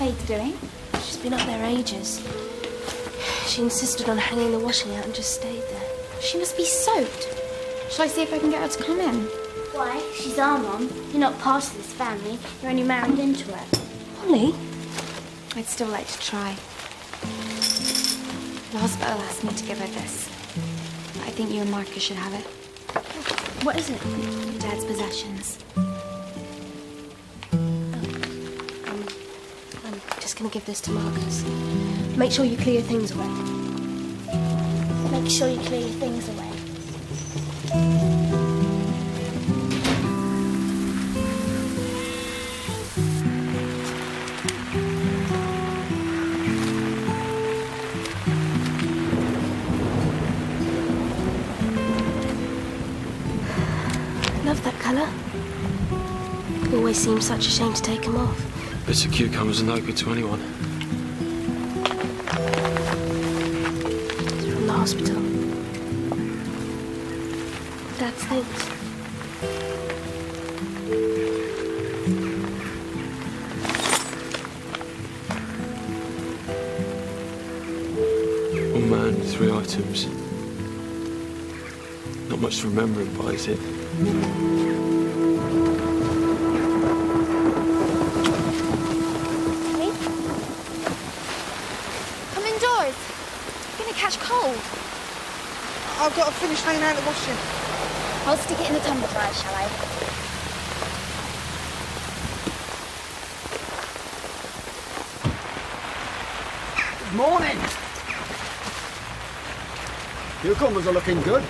maid's doing? She's been up there ages. She insisted on hanging the washing out and just stayed there. She must be soaked. Shall I see if I can get her to come in? Why? She's our mum. You're not part of this family. You're only married into it. Molly? I'd still like to try. The hospital asked me to give her this. I think you and Marcus should have it. What is it? Your dad's possessions. I'm just going to give this to Marcus. Make sure you clear your things away. Make sure you clear your things away. Love that colour. Always seems such a shame to take them off. Bits of cucumbers are no good to anyone. It's from the hospital. Dad's things. One man, 3 items. Not much to remember him by, is it? Come indoors. You're going to catch cold. I've got to finish hanging out the washing. I'll stick it in the tumble dryer, shall I? Good morning. Cucumbers are looking good.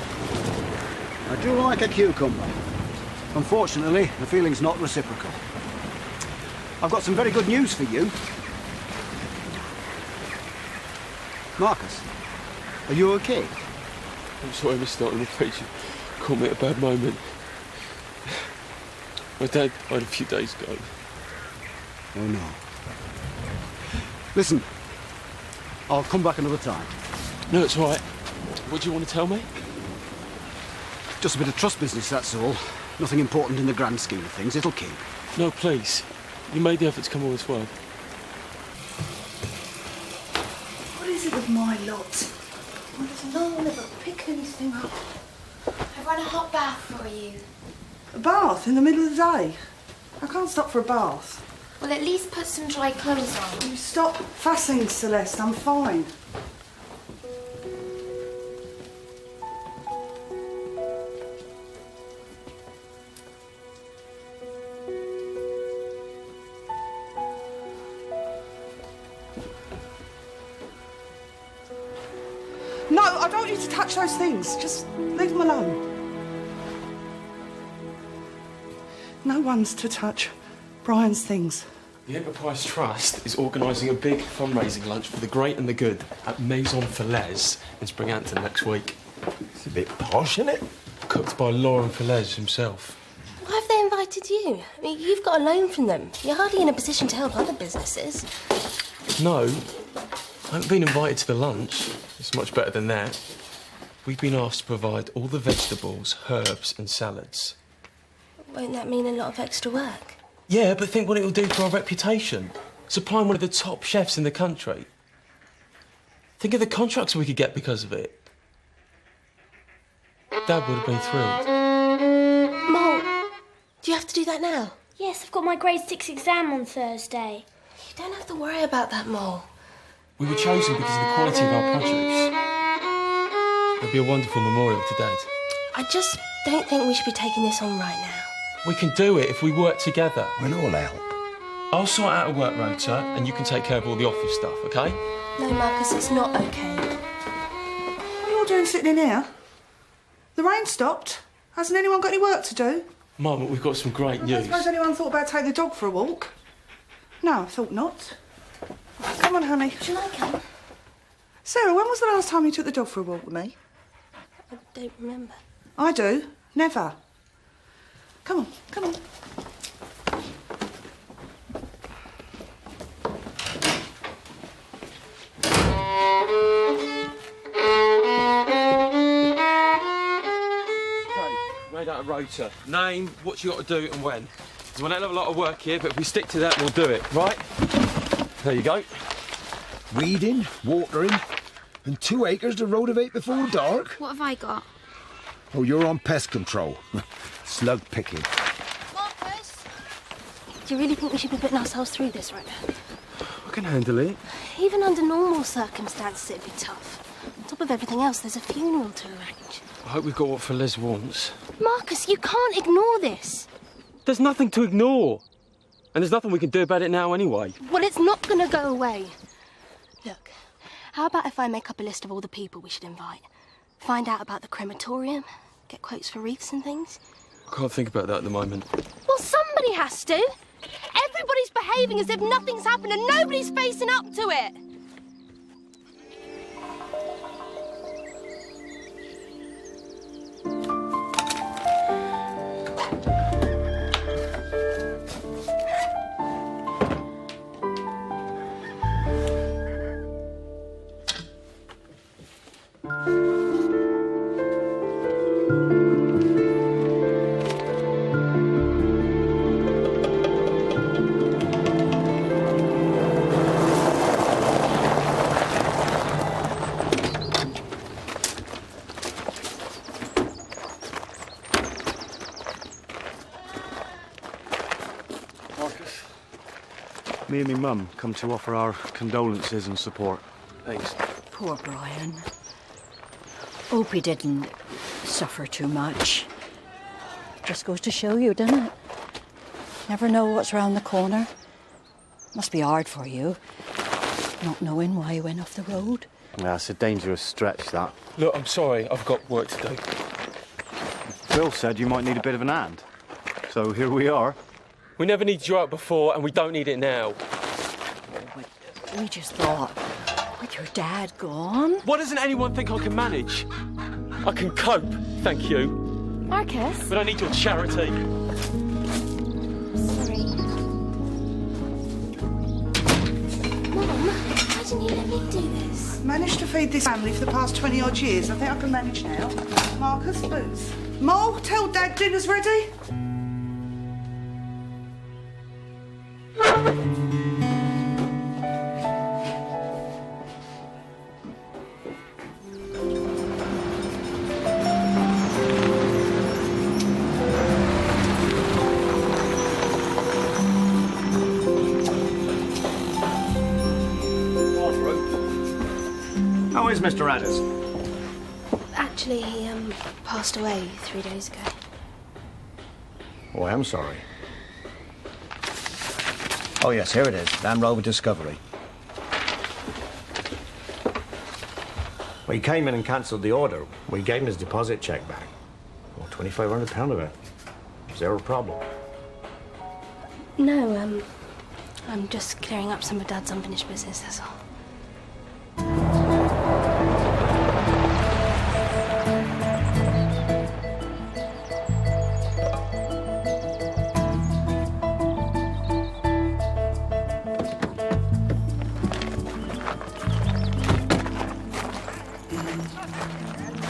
I do like a cucumber. Unfortunately, the feeling's not reciprocal. I've got some very good news for you. Marcus, are you okay? I'm sorry, Mr. I'm afraid you caught me at a bad moment. My dad died a few days ago. Oh, no. Listen, I'll come back another time. No, it's all right. What do you want to tell me? Just a bit of trust business, that's all. Nothing important in the grand scheme of things. It'll keep. No, please. You made the effort to come all this way. What is it with my lot? Well, there's no one ever pick anything up. I've run a hot bath for you. A bath in the middle of the day? I can't stop for a bath. Well, at least put some dry clothes on. You stop fussing, Celeste. I'm fine. No, I don't want you to touch those things. Just leave them alone. No one's to touch Brian's things. The Enterprise Trust is organising a big fundraising lunch for the great and the good at Maison Falaise in Springhampton next week. It's a bit posh, isn't it? Cooked by Laurent Falaise himself. Why have they invited you? I mean, you've got a loan from them. You're hardly in a position to help other businesses. No, I haven't been invited to the lunch. It's much better than that. We've been asked to provide all the vegetables, herbs and salads. Won't that mean a lot of extra work? Yeah, but think what it will do for our reputation. Supplying one of the top chefs in the country. Think of the contracts we could get because of it. Dad would have been thrilled. Mol, do you have to do that now? Yes, I've got my grade 6 exam on Thursday. You don't have to worry about that, Mol. We were chosen because of the quality of our produce. It'll be a wonderful memorial to Dad. I just don't think we should be taking this on right now. We can do it if we work together. We'll all help. I'll sort out a work rota and you can take care of all the office stuff, OK? No, Marcus, it's not OK. What are you all doing sitting in here? The rain stopped. Hasn't anyone got any work to do? Mum, we've got some great I news. don't suppose anyone thought about taking the dog for a walk? No, I thought not. Come on, honey. Shall I come? Sarah, when was the last time you took the dog for a walk with me? I don't remember. I do. Never. Come on, come on. Made out a rota. Name, what you got to do and when. There's a hell of a lot of work here, but if we stick to that, we'll do it, right? There you go. Weeding, watering, and 2 acres to rotivate before dark. What have I got? Oh, you're on pest control. Slug picking. Marcus! Do you really think we should be putting ourselves through this right now? I can handle it. Even under normal circumstances, it'd be tough. On top of everything else, there's a funeral to arrange. I hope we've got what Les wants. Marcus, you can't ignore this. There's nothing to ignore. And there's nothing we can do about it now anyway. Well, it's not going to go away. Look, how about if I make up a list of all the people we should invite? Find out about the crematorium, get quotes for wreaths and things? I can't think about that at the moment. Well, somebody has to. Everybody's behaving as if nothing's happened and nobody's facing up to it. Me and me mum come to offer our condolences and support. Thanks. Poor Brian. Hope he didn't suffer too much. Just goes to show you, doesn't it? Never know what's round the corner. Must be hard for you, not knowing why you went off the road. Yeah, it's a dangerous stretch, that. Look, I'm sorry. I've got work to do. Phil said you might need a bit of an hand. So here we are. We never needed you out before, and we don't need it now. We just thought, with your dad gone... Why doesn't anyone think I can manage? I can cope, thank you. Marcus? But I need your charity. Sorry. Mum, why didn't you let me do this? Managed to feed this family for the past 20-odd years. I think I can manage now. Marcus, boots. Mo, tell Dad dinner's ready. How is Mr. Addis? Actually, he passed away 3 days ago. Oh, I am sorry. Oh, yes, here it is. Land Rover Discovery. Well, he came in and cancelled the order. We gave him his deposit check back. Well, £2,500 of it. Is there a problem? No, I'm just clearing up some of Dad's unfinished business, that's all.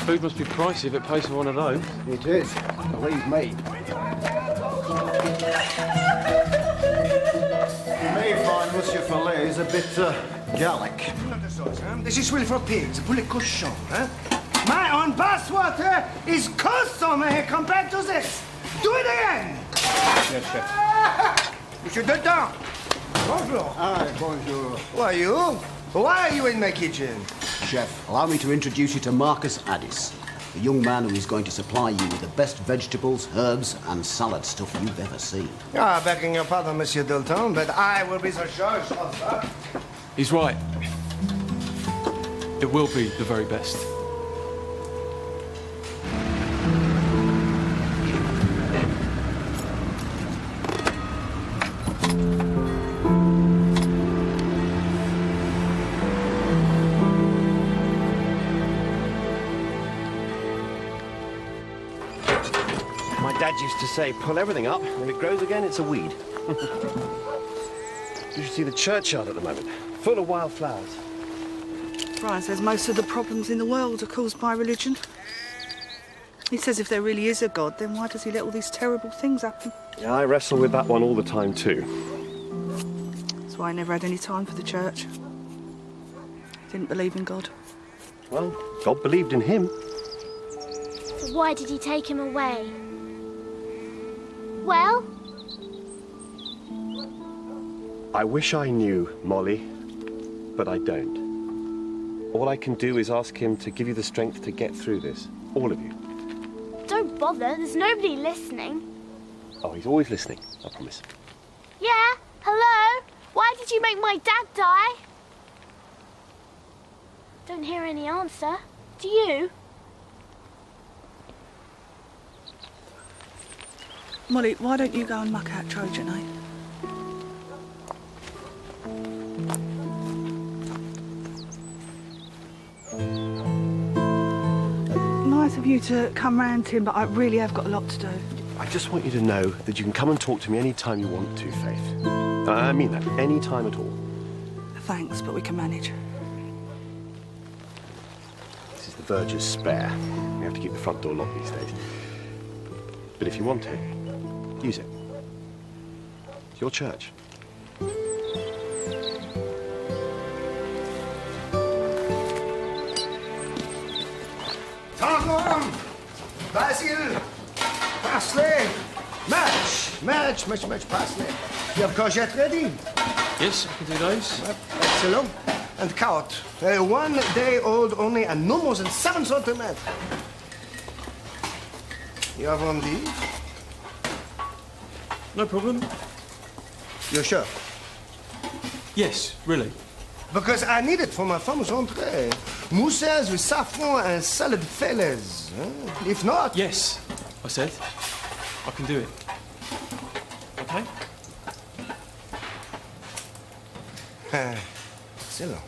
Food must be pricey if it pays for one of those. It is, believe me. You may find Monsieur Fillet is a bit Gallic. This is really for pigs, poulet cochon, huh? My own bathwater is custom compared to this. Do it again! Yes, chef. Monsieur Deltan. Bonjour. Hi, bonjour. Who are you? Why are you in my kitchen? Chef, allow me to introduce you to Marcus Addis, the young man who is going to supply you with the best vegetables, herbs, and salad stuff you've ever seen. Ah, begging your pardon, Monsieur Deltan, but I will be the judge of that. He's right. It will be the very best. My dad used to say, pull everything up. When it grows again, it's a weed. You should see the churchyard at the moment, full of wild flowers. Brian says most of the problems in the world are caused by religion. He says if there really is a God, then why does he let all these terrible things happen? Yeah, I wrestle with that one all the time, too. It's why he never had any time for the church. He didn't believe in God. Well, God believed in him. So why did he take him away? Well? I wish I knew, Molly, but I don't. All I can do is ask him to give you the strength to get through this. All of you. Don't bother, there's nobody listening. Oh, he's always listening, I promise. Yeah, hello? Why did you make my dad die? Don't hear any answer. Do you? Molly, why don't you go and muck out Trojan, eh? Nice of you to come round, Tim, but I really have got a lot to do. I just want you to know that you can come and talk to me any time you want to, Faith. I mean that, any time at all. Thanks, but we can manage. This is the verger's spare. We have to keep the front door locked these days. But if you want it, use it. It's your church. Targon, basil, parsley, match, parsley. You have courgette ready? Yes, I can do those. Excellent. And carrot. 1 day old only and no more than 7 centimeters. You have one these? No problem. You're sure? Yes, really. Because I need it for my famous entree. Mousses with saffron and salad fillets. If not... Yes, I said. I can do it. Okay? Excellent.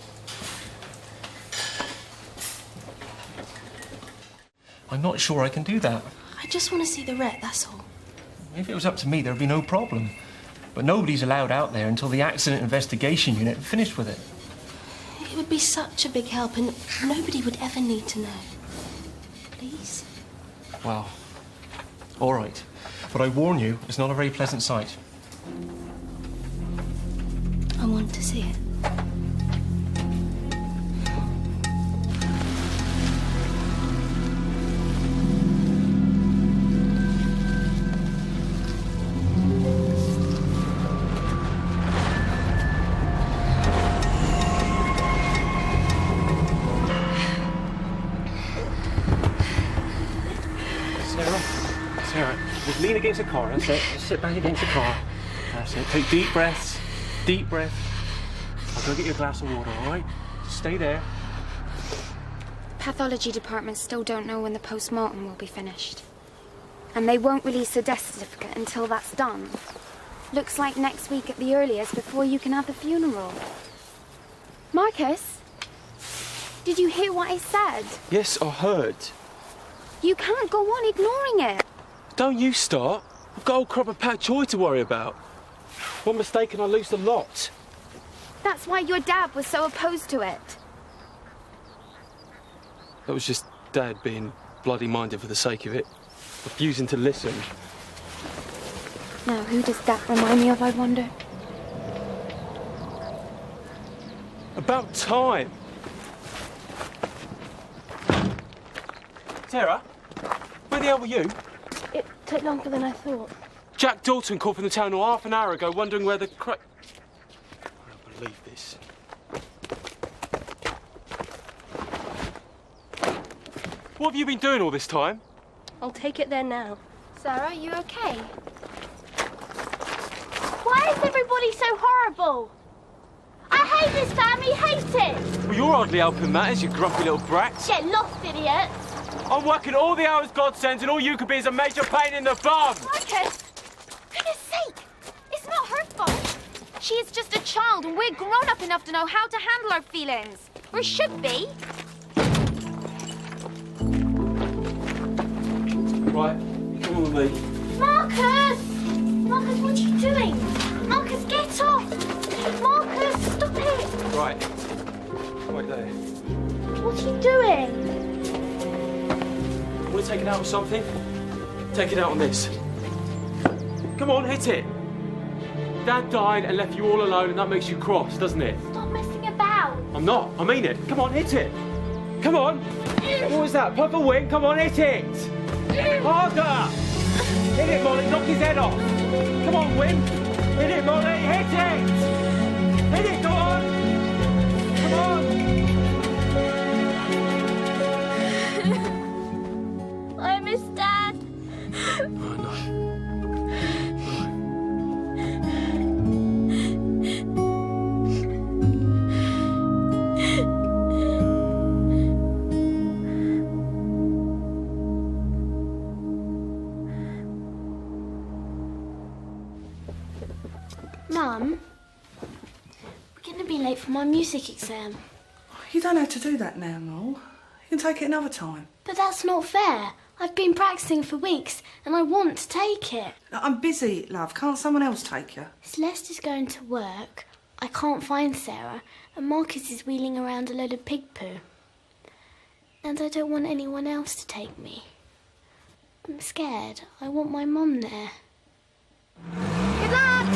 I'm not sure I can do that. I just want to see the wreck, that's all. If it was up to me, there'd be no problem. But nobody's allowed out there until the accident investigation unit finished with it. It would be such a big help and nobody would ever need to know. Please? Wow. All right. But I warn you, it's not a very pleasant sight. I want to see it. Sarah, just lean against the car, that's it. Just sit back against the car. That's it. Take deep breaths. Deep breath. I'll go get you a glass of water, all right? Just stay there. Pathology department still don't know when the post-mortem will be finished. And they won't release the death certificate until that's done. Looks like next week at the earliest before you can have the funeral. Marcus, did you hear what I said? Yes, I heard. You can't go on ignoring it. Don't you start. I've got old crop of Pat Joy to worry about. One mistake and I lose the lot. That's why your dad was so opposed to it. That was just Dad being bloody-minded for the sake of it. Refusing to listen. Now, who does that remind me of, I wonder? About time. Sarah, where the hell were you? It took longer than I thought. Jack Dalton called from the town hall half an hour ago, wondering where the I don't believe this. What have you been doing all this time? I'll take it there now. Sarah, are you okay? Why is everybody so horrible? I hate this family, hate it! Well, you're hardly helping matters, you grumpy little brat. Get lost, idiots! I'm working all the hours God sends, and all you could be is a major pain in the bum! Marcus! For goodness sake! It's not her fault! She is just a child, and we're grown up enough to know how to handle our feelings. Or should be. Right, come on with me. Marcus! Marcus, what are you doing? Marcus, get off! Marcus, stop it! Right. Right there. What are you doing? Want to take it out on something? Take it out on this. Come on, hit it. Dad died and left you all alone, and that makes you cross, doesn't it? Stop messing about. I'm not. I mean it. Come on, hit it. Come on. What was that? Purple wing? Come on, hit it. Harder. Hit it, Molly. Knock his head off. Come on, Win. Hit it, Molly. Hit it. Hit it. Go on. Come on. I miss Dad. Oh, no. Mum, we're going to be late for my music exam. You don't have to do that now, Noel. You can take it another time. But that's not fair. I've been practicing for weeks and I want to take it. I'm busy, love. Can't someone else take you? Celeste is going to work. I can't find Sarah. And Marcus is wheeling around a load of pig poo. And I don't want anyone else to take me. I'm scared. I want my mum there. Good luck!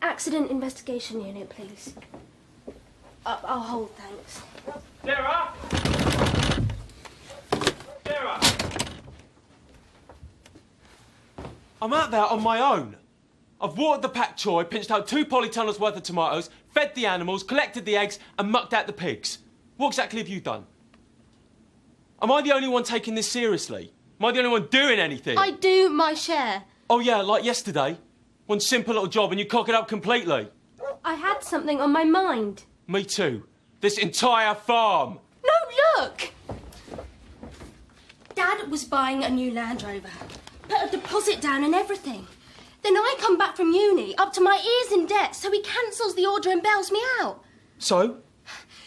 Accident investigation unit, please. I'll hold, thanks. Sarah! Sarah! I'm out there on my own. I've watered the pak choy, pinched out 2 polytunnels worth of tomatoes, fed the animals, collected the eggs and mucked out the pigs. What exactly have you done? Am I the only one taking this seriously? Am I the only one doing anything? I do my share. Oh yeah, like yesterday. One simple little job and you cock it up completely. I had something on my mind. Me too. This entire farm. No, look! Dad was buying a new Land Rover. Put a deposit down and everything. Then I come back from uni, up to my ears in debt, so he cancels the order and bails me out. So?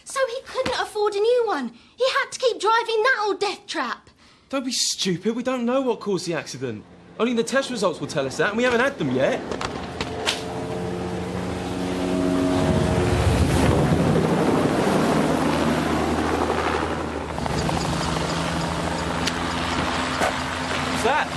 So he couldn't afford a new one. He had to keep driving that old death trap. Don't be stupid. We don't know what caused the accident. Only the test results will tell us that, and we haven't had them yet. What's that?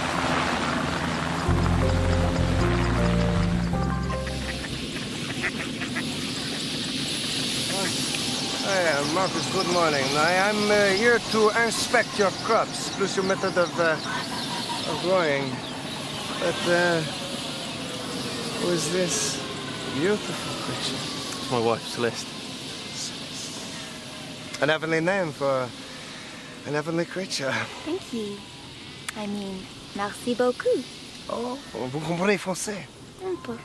Hi, Marcus, good morning. I'm here to inspect your crops, plus your method of growing. But, who is this beautiful creature? It's my wife, Celeste. An heavenly name for an heavenly creature. Thank you. I mean, merci beaucoup. Oh, vous comprenez français? Un peu.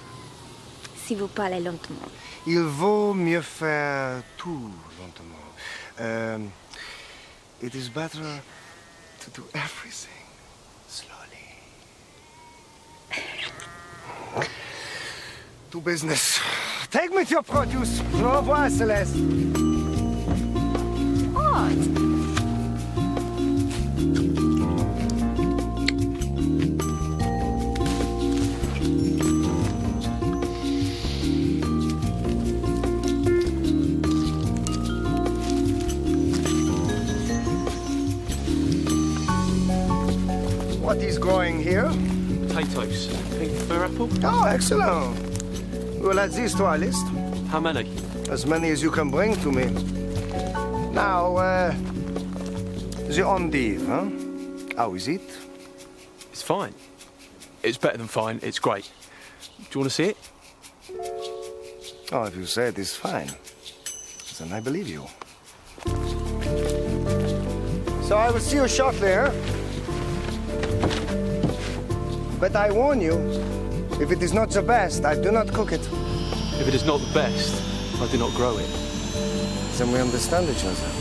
Si vous parlez lentement. Il vaut mieux faire tout lentement. It is better to do everything slowly. To business. Take me to your produce. Au revoir, Celeste. What? What is growing here? Potatoes. Pink fir apple. Oh, excellent. We'll add these to our list. How many? As many as you can bring to me. Now, the endive, huh? How is it? It's fine. It's better than fine. It's great. Do you want to see it? Oh, if you say it is fine, then I believe you. So I will see you shortly, huh? But I warn you, if it is not the best, I do not cook it. If it is not the best, I do not grow it. Then we understand each other.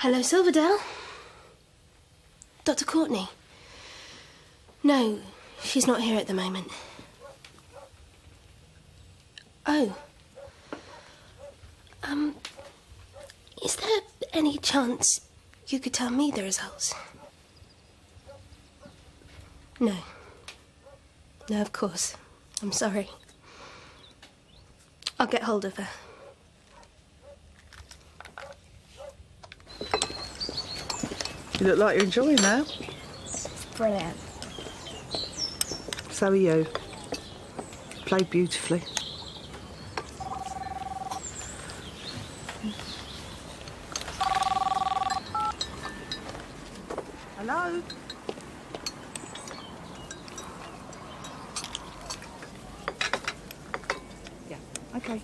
Hello, Silverdale. Dr. Courtney? No, she's not here at the moment. Oh. Is there any chance you could tell me the results? No. No, of course. I'm sorry. I'll get hold of her. You look like you're enjoying that. It's brilliant. So are you. Played beautifully. Hello? Yeah, okay.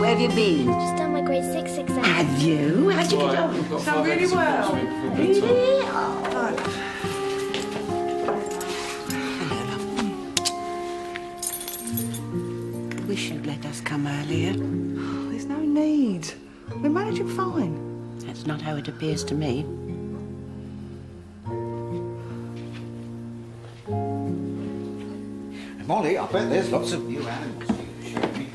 Where have you been? Just done my grade 6 exam. Have you? How'd you get on? Done really well. Really? Oh. Wish you'd let us come earlier. There's no need. We're managing fine. That's not how it appears to me. Molly, I bet there's lots of new animals for you to show me.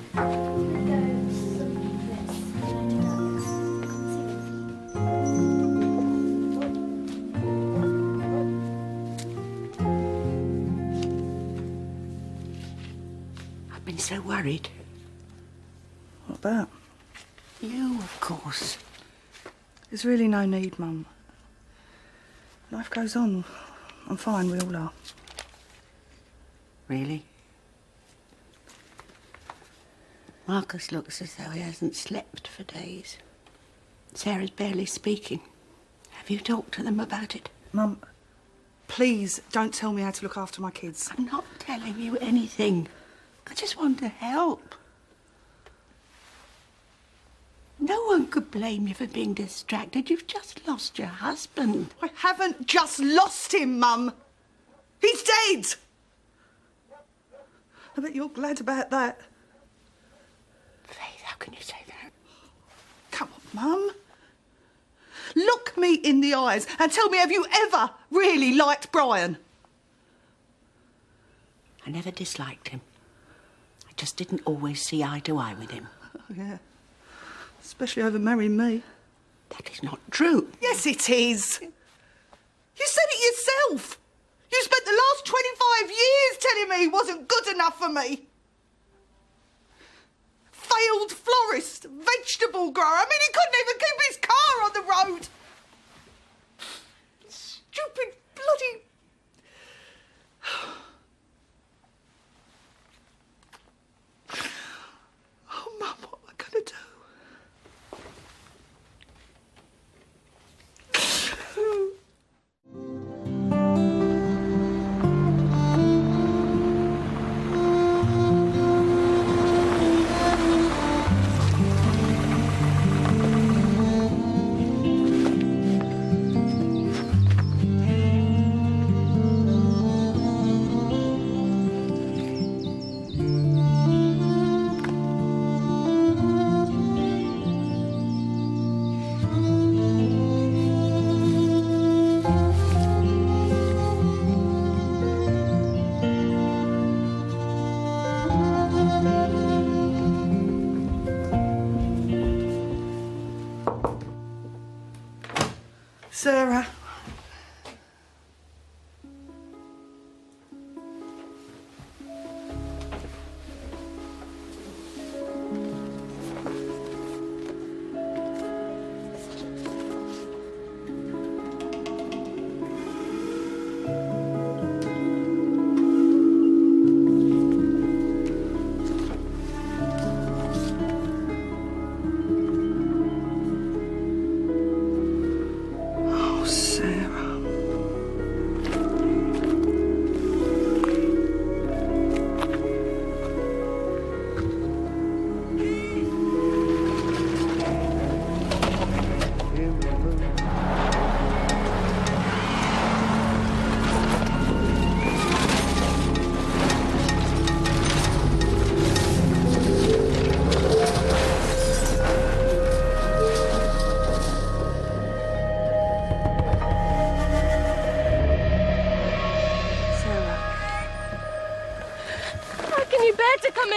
I've been so worried. What about? You, of course. There's really no need, Mum. Life goes on. I'm fine, we all are. Really? Marcus looks as though he hasn't slept for days. Sarah's barely speaking. Have you talked to them about it? Mum, please don't tell me how to look after my kids. I'm not telling you anything. I just want to help. No one could blame you for being distracted. You've just lost your husband. I haven't just lost him, Mum. He's dead. I bet you're glad about that. Faith, how can you say that? Come on, Mum. Look me in the eyes and tell me, have you ever really liked Brian? I never disliked him. I just didn't always see eye to eye with him. Oh, yeah. Especially over marrying me. That is not true. Yes, it is. You said it yourself. You spent the last 25 years telling me he wasn't good enough for me. Failed florist, vegetable grower. I mean, he couldn't even keep his car on the road. Stupid bloody... Oh, Mum, what am I going to do? Sarah.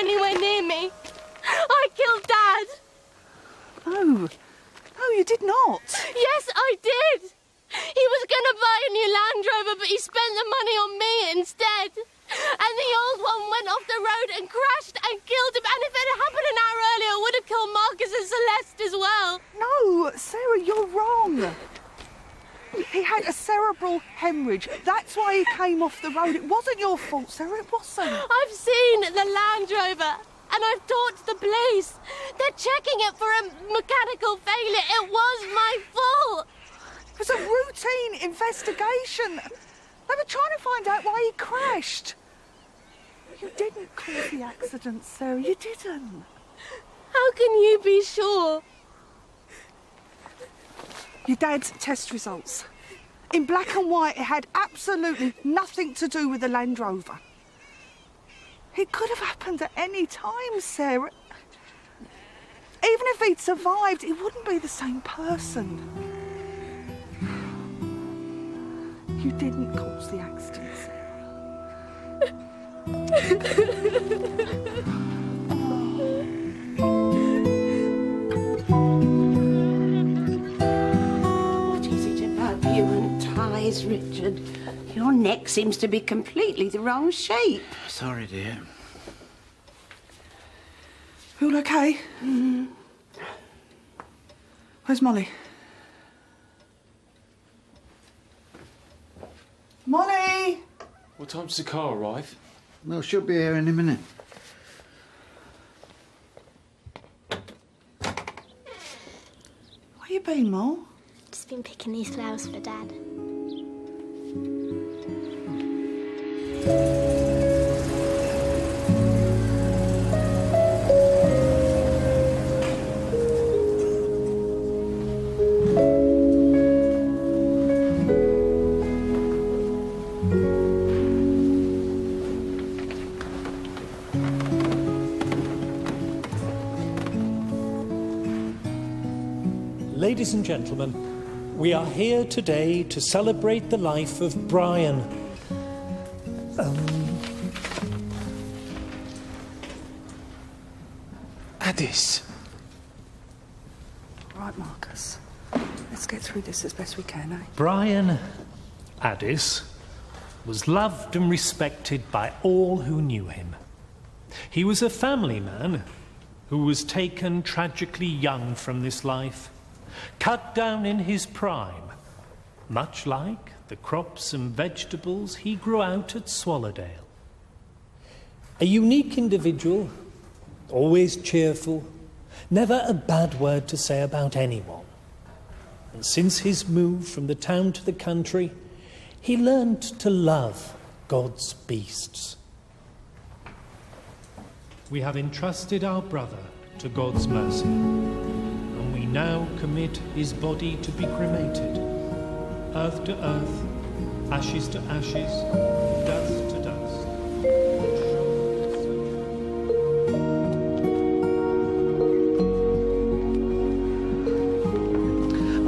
anywhere near me. I killed Dad. No. No, you did not. Yes, I did. He was going to buy a new Land Rover, but he spent the money on me instead. And the old one went off the road and crashed and killed him. And if it had happened an hour earlier, it would have killed Marcus and Celeste as well. No, Sarah, you're wrong. He had a cerebral hemorrhage. That's why he came off the road. It wasn't your fault, Sarah, it wasn't. I've seen the Land Rover and I've talked to the police. They're checking it for a mechanical failure. It was my fault. It was a routine investigation. They were trying to find out why he crashed. You didn't cause the accident, Sarah, you didn't. How can you be sure? Your dad's test results. In black and white, it had absolutely nothing to do with the Land Rover. It could have happened at any time, Sarah. Even if he'd survived, he wouldn't be the same person. You didn't cause the accident, What is it about you and ties, Richard? Your neck seems to be completely the wrong shape. Sorry, dear. You all okay? Where's Molly? Molly! What time's the car arrive? Well, she'll be here any minute. Where you been, Mol? Just been picking these flowers for Dad. Ladies and gentlemen, we are here today to celebrate the life of Brian. Addis. Right, Marcus. Let's get through this as best we can, eh? Brian Addis was loved and respected by all who knew him. He was a family man who was taken tragically young from this life, cut down in his prime, much like the crops and vegetables he grew out at Swallowdale. A unique individual, always cheerful, never a bad word to say about anyone. And since his move from the town to the country, he learned to love God's beasts. We have entrusted our brother to God's mercy, and we now commit his body to be cremated, earth to earth, ashes to ashes, dust to dust.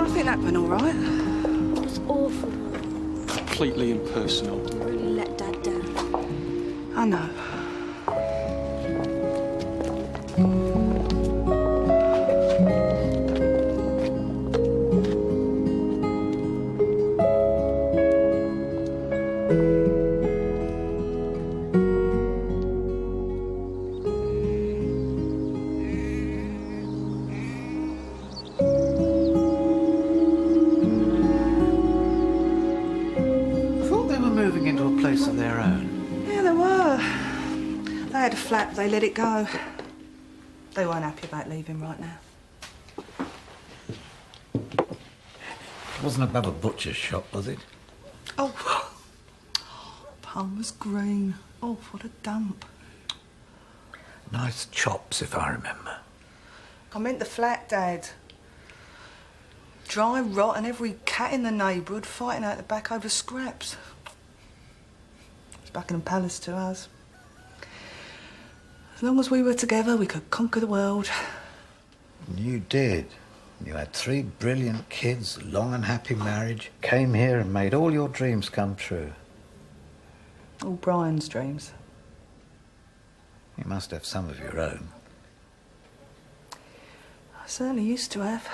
I think that went all right. It was awful. Completely impersonal. Really let Dad down. I know. Of their own. Yeah, they were. They had a flat, they let it go. They weren't happy about leaving right now. It wasn't above a butcher's shop, was it? Oh, Palmer's Green. Oh, what a dump. Nice chops, if I remember. I meant the flat, Dad. Dry rot and every cat in the neighbourhood fighting out the back over scraps. Buckingham Palace to us. As long as we were together, we could conquer the world. You did. You had 3 brilliant kids, a long and happy marriage, came here and made all your dreams come true. All Brian's dreams. You must have some of your own. I certainly used to have.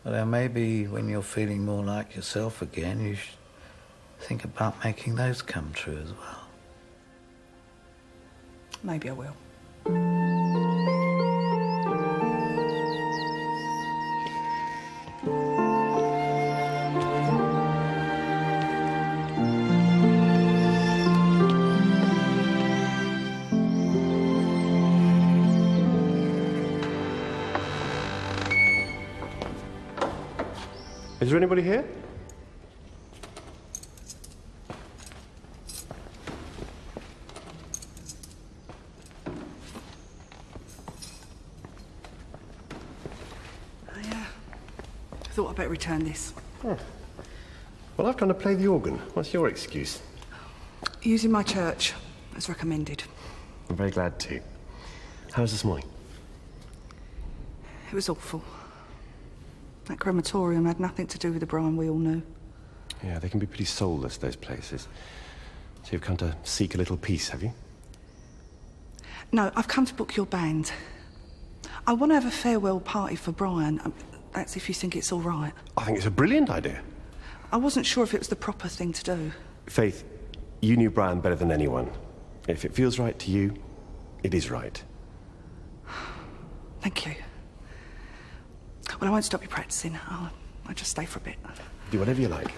Well, then maybe when you're feeling more like yourself again, you should think about making those come true as well. Maybe I will. Is there anybody here? I thought I'd better return this. Oh. Well, I've come to play the organ. What's your excuse? Using my church, as recommended. I'm very glad to. How was this morning? It was awful. That crematorium had nothing to do with the Brian we all knew. Yeah, they can be pretty soulless, those places. So you've come to seek a little peace, have you? No, I've come to book your band. I want to have a farewell party for Brian. That's if you think it's all right. I think it's a brilliant idea. I wasn't sure if it was the proper thing to do. Faith, you knew Brian better than anyone. If it feels right to you, it is right. Thank you. Well, I won't stop you practicing. I'll just stay for a bit. Do whatever you like.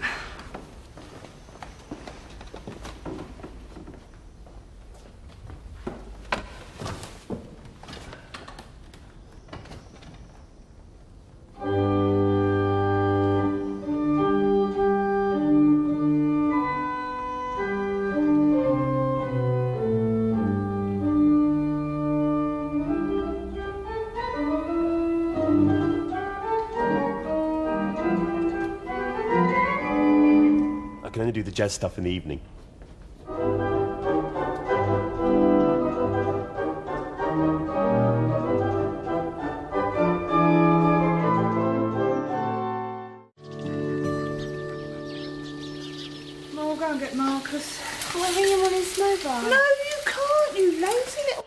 I can only do the jazz stuff in the evening. Well, go and get Marcus. I'll ring him on his mobile. No, you can't, you lazy little...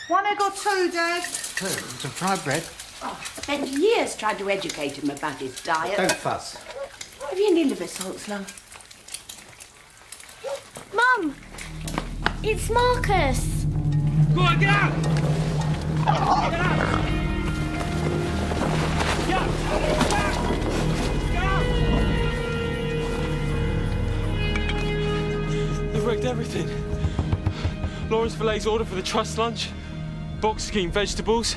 1 egg or 2, Dad? 2. Some fried bread. Oh, I spent years trying to educate him about his diet. Don't fuss. Have you any liver salts, love? Mum! It's Marcus! Go on, get out! Get out! Get out! Get out! They've wrecked everything. Lawrence Villet's order for the trust lunch, box scheme vegetables.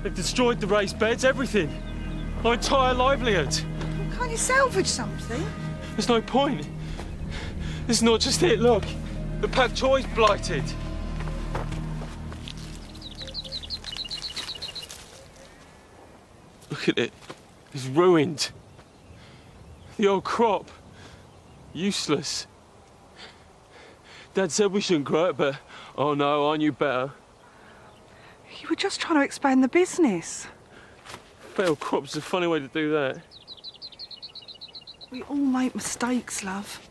They've destroyed the raised beds, everything. My entire livelihood. Can't you salvage something? There's no point. This is not just it, look. The pak choi's blighted. Look at it. It's ruined. The old crop. Useless. Dad said we shouldn't grow it, but oh no, I knew better. You were just trying to expand the business. Failed crops is a funny way to do that. We all make mistakes, love.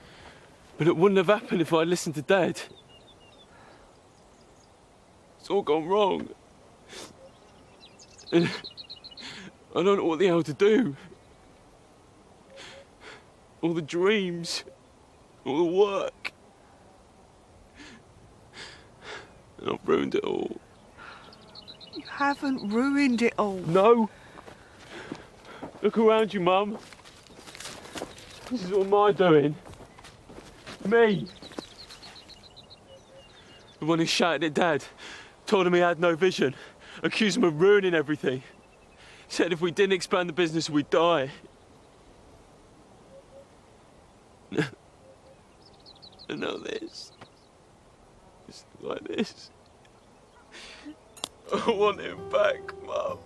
But it wouldn't have happened if I'd listened to Dad. It's all gone wrong. And I don't know what the hell to do. All the dreams, all the work. And I've ruined it all. You haven't ruined it all. No. Look around you, Mum. This is all my doing. Me. The one who shouted at Dad, told him he had no vision, accused him of ruining everything. Said if we didn't expand the business, we'd die. And now this. It's like this. I want him back, Mum.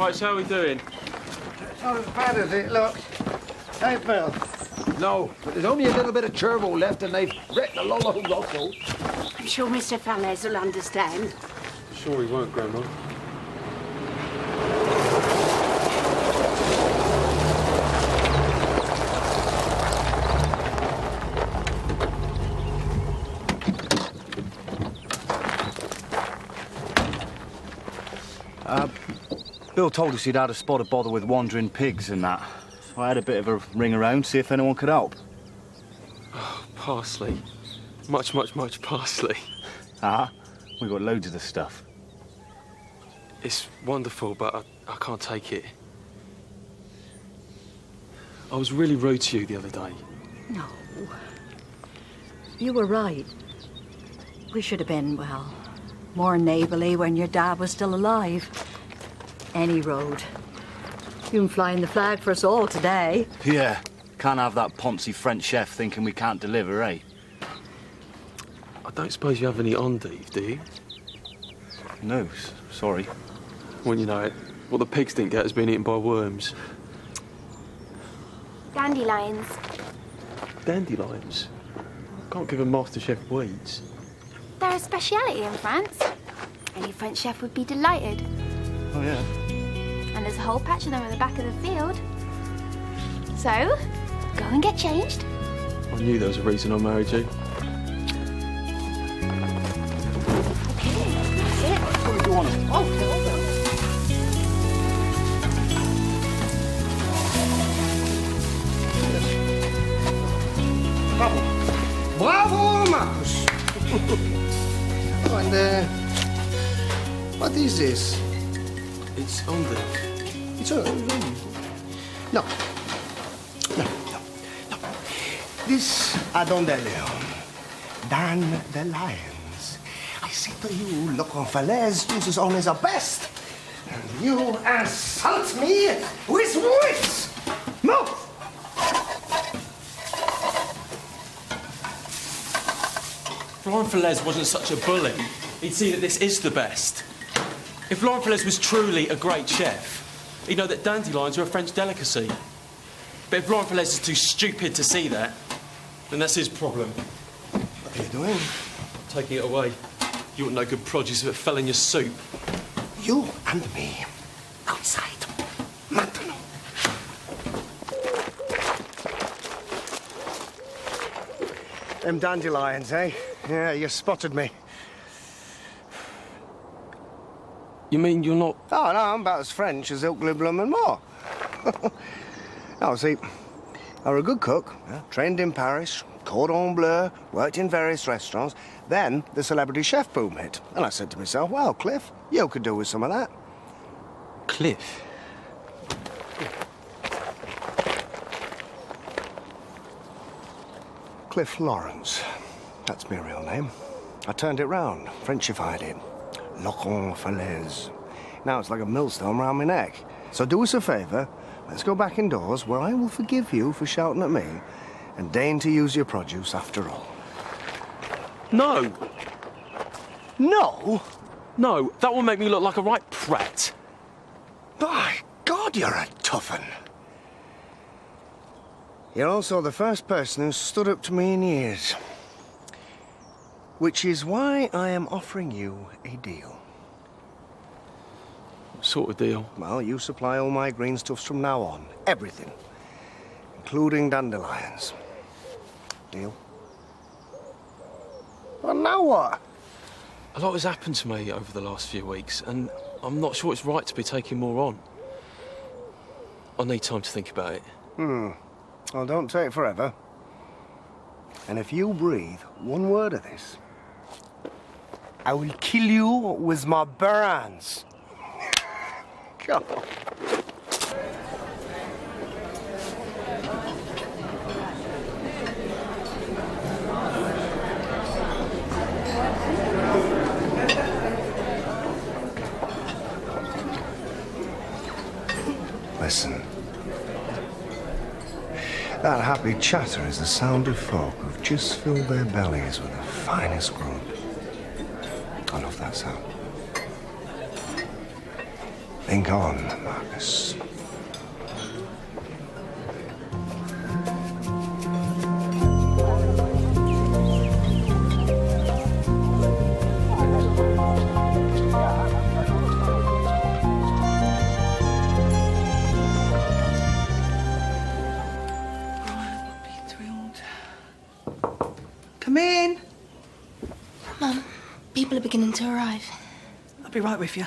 Right, so how are we doing? Not as bad as it looks. Hey, Phil. No, but there's only a little bit of turbo left and they've written a lot of Rocco. I'm sure Mr. Falaise will understand. Sure he won't, Grandma. Bill told us he'd had a spot of bother with wandering pigs and that. So I had a bit of a ring around, see if anyone could help. Oh, parsley. Much parsley. Ah, we got loads of the stuff. It's wonderful, but I can't take it. I was really rude to you the other day. No. You were right. We should have been, well, more neighbourly when your dad was still alive. Any road. You can flying the flag for us all today. Yeah, can't have that poncy French chef thinking we can't deliver, eh? I don't suppose you have any endive, do you? No, sorry. Well, you know it. What the pigs didn't get has been eaten by worms. Dandelions. Dandelions? Can't give a master chef weeds. They're a speciality in France. Any French chef would be delighted. Oh, yeah. And there's a whole patch of them in the back of the field. So, go and get changed. I knew there was a reason I married you. What do you want? Bravo, Marcus. Oh, and what is this? It's endive. It's a... No. This Adondelion. Dandelions. I say to you, Laurent Falaise uses only the best. And you insult me with wits! No! If Laurent Falaise wasn't such a bully, he'd see that this is the best. If Laurent Falaise was truly a great chef, he'd know that dandelions are a French delicacy. But if Laurent Falaise is too stupid to see that, then that's his problem. What are you doing? Taking it away. You want no good produce if it fell in your soup. You and me. Outside. Maintenant. Them dandelions, eh? Yeah, you spotted me. You mean you're not... Oh, no, I'm about as French as Ilk Liblum and more. Now, see, I'm a good cook, trained in Paris, cordon bleu, worked in various restaurants. Then the celebrity chef boom hit. And I said to myself, well, Cliff, you could do with some of that. Cliff? Cliff Lawrence. That's my real name. I turned it round, Frenchified it. Laurent Falaise. Now it's like a millstone round my neck. So do us a favour, let's go back indoors where I will forgive you for shouting at me and deign to use your produce after all. No! No? No, that will make me look like a right prat. By God, you're a toughen. You're also the first person who stood up to me in years. Which is why I am offering you a deal. What sort of deal? Well, you supply all my greenstuffs from now on. Everything. Including dandelions. Deal? Well, now what? A lot has happened to me over the last few weeks, and I'm not sure it's right to be taking more on. I need time to think about it. Well, don't take forever. And if you breathe one word of this, I will kill you with my bare hands. Come on. Listen. That happy chatter is the sound of folk who've just filled their bellies with the finest grub. I love that sound. Think on, Marcus. Come in. Mum, people are beginning to arrive. I'll be right with you.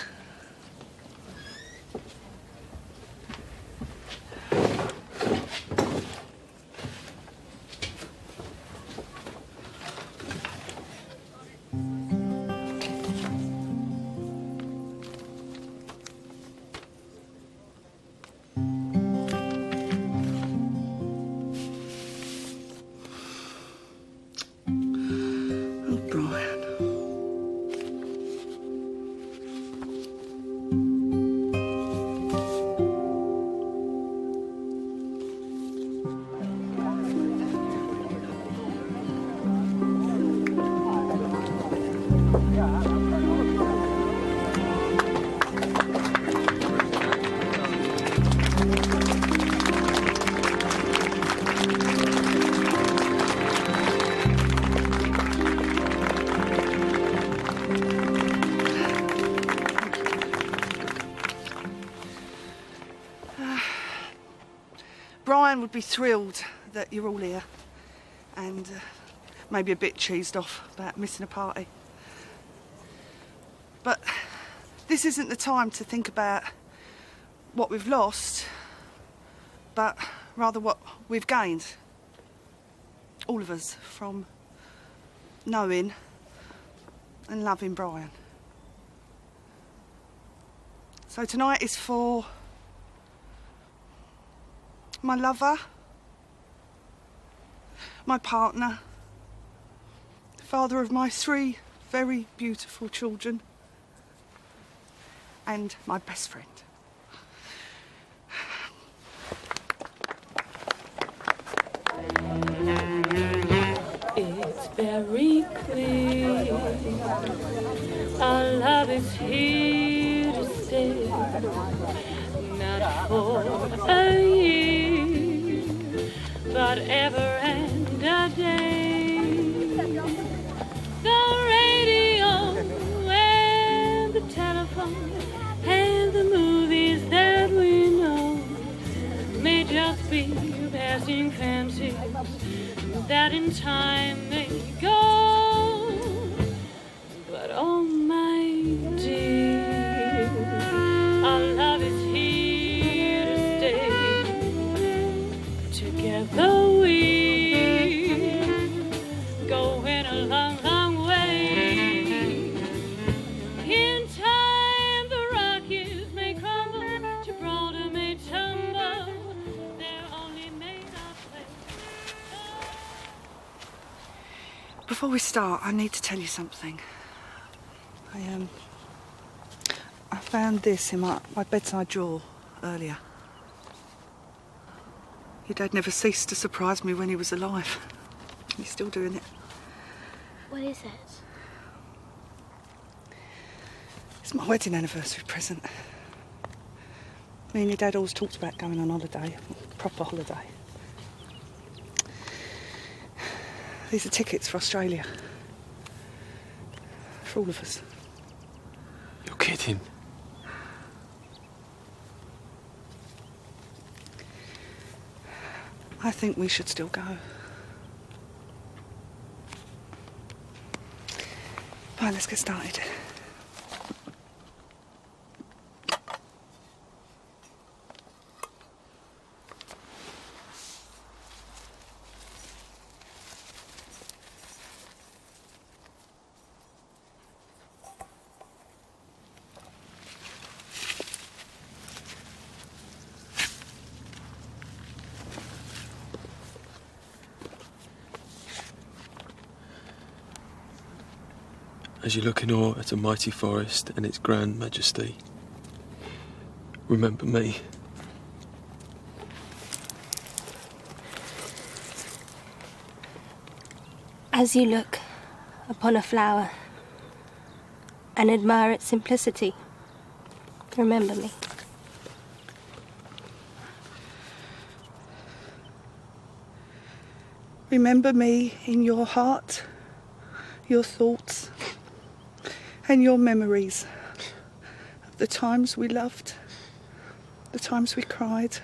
Brian would be thrilled that you're all here and maybe a bit cheesed off about missing a party. But this isn't the time to think about what we've lost, but rather what we've gained. All of us, from knowing and loving Brian. So tonight is for my lover, my partner, father of my 3 very beautiful children, and my best friend. It's very clear our love is here to stay, not for a year, but ever and a day. The radio and the telephone and the movies that we know may just be passing fancies that in time may go. But oh my dear, our love is here to stay. Together we going a long, long way. In time the Rockies may crumble, Gibraltar may tumble, they're only made of clay. Before we start, I need to tell you something. I found this in my bedside drawer earlier. Your dad never ceased to surprise me when he was alive. He's still doing it. What is it? It's my wedding anniversary present. Me and your dad always talked about going on holiday, a proper holiday. These are tickets for Australia. For all of us. You're kidding. I think we should still go. Fine, let's get started. As you look in awe at a mighty forest and its grand majesty, remember me. As you look upon a flower and admire its simplicity, remember me. Remember me in your heart, your thoughts, and your memories of the times we loved, the times we cried,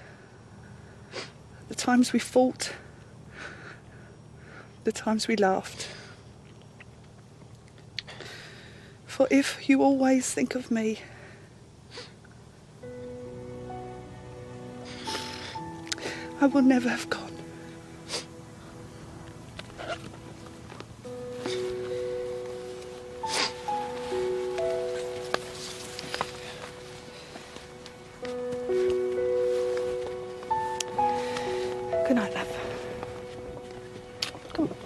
the times we fought, the times we laughed. For if you always think of me, I will never have gone. Good night, love. Come on.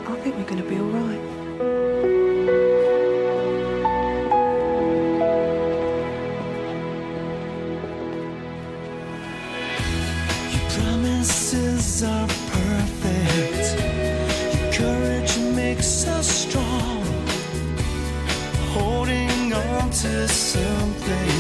I think we're going to be all right. Promises are perfect. Your courage makes us strong. Holding on to something